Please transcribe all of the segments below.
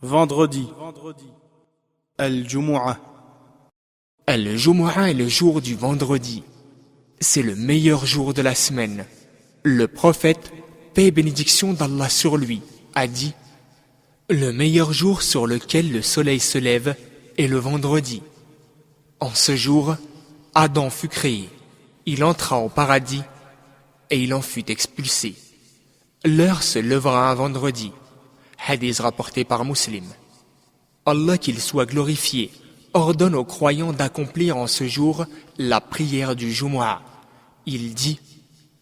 Vendredi. Al-Jumu'ah. Al-Jumu'ah est le jour du vendredi. C'est le meilleur jour de la semaine. Le prophète, paix et bénédiction d'Allah sur lui, a dit: le meilleur jour sur lequel le soleil se lève est le vendredi. En ce jour, Adam fut créé. Il entra au paradis et il en fut expulsé. L'heure se levera un vendredi. Hadith rapporté par Muslim. Allah qu'il soit glorifié ordonne aux croyants d'accomplir en ce jour la prière du Jumu'ah. Il dit: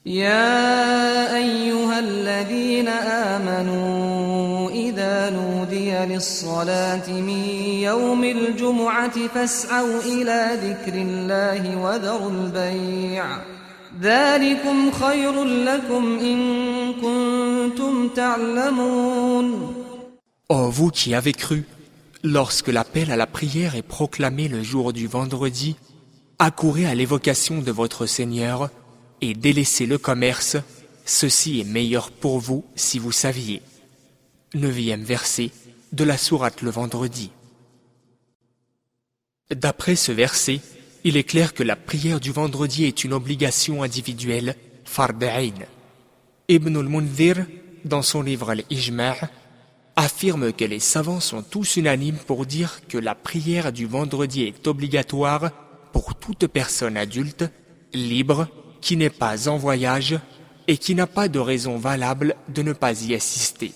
يا أيها الذين آمنوا إذا نودي للصلاة من يوم الجمعة فاسعوا إلى ذكر الله وذروا البيع ذلكم خير لكم إن كنتم تعلمون. Ô vous qui avez cru, lorsque l'appel à la prière est proclamé le jour du vendredi, accourez à l'évocation de votre Seigneur et délaissez le commerce, ceci est meilleur pour vous si vous saviez. 9e verset de la sourate le vendredi. D'après ce verset, il est clair que la prière du vendredi est une obligation individuelle, fard ayn. Ibn al-Mundhir, dans son livre Al-Ijma', affirme que les savants sont tous unanimes pour dire que la prière du vendredi est obligatoire pour toute personne adulte, libre, qui n'est pas en voyage et qui n'a pas de raison valable de ne pas y assister.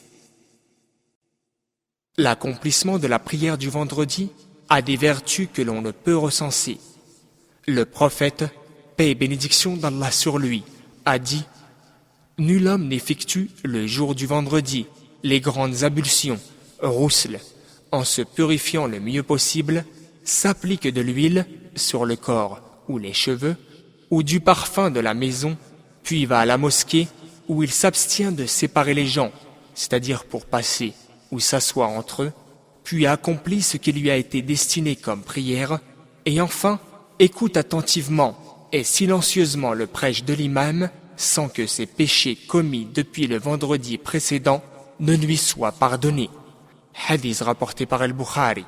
L'accomplissement de la prière du vendredi a des vertus que l'on ne peut recenser. Le prophète, paix et bénédiction d'Allah sur lui, a dit: nul homme n'effectue le jour du vendredi les grandes ablutions, rousl, en se purifiant le mieux possible, s'applique de l'huile sur le corps ou les cheveux, ou du parfum de la maison, puis va à la mosquée où il s'abstient de séparer les gens, c'est-à-dire pour passer ou s'asseoir entre eux, puis accomplit ce qui lui a été destiné comme prière, et enfin écoute attentivement et silencieusement le prêche de l'imam sans que ses péchés commis depuis le vendredi précédent ne lui soient pardonnés. Hadith rapporté par Al-Bukhari.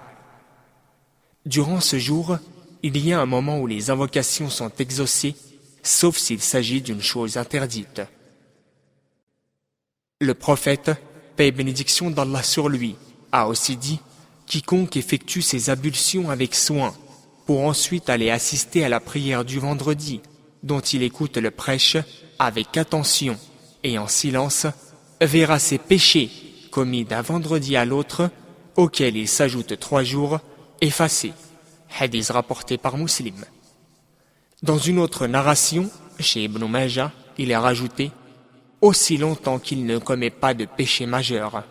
Durant ce jour, il y a un moment où les invocations sont exaucées, sauf s'il s'agit d'une chose interdite. Le prophète, paix et bénédiction d'Allah sur lui, a aussi dit: quiconque effectue ses ablutions avec soin, pour ensuite aller assister à la prière du vendredi, dont il écoute le prêche avec attention et en silence, verra ses péchés commis d'un vendredi à l'autre, auxquels il s'ajoute 3 jours, effacés. Hadith rapporté par Muslim. Dans une autre narration, chez Ibn Majah, il est rajouté: aussi longtemps qu'il ne commet pas de péché majeur.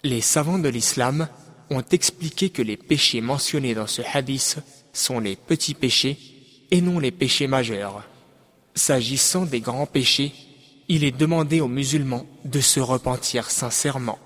Les savants de l'islam ont expliqué que les péchés mentionnés dans ce hadith sont les petits péchés et non les péchés majeurs. S'agissant des grands péchés, il est demandé aux musulmans de se repentir sincèrement.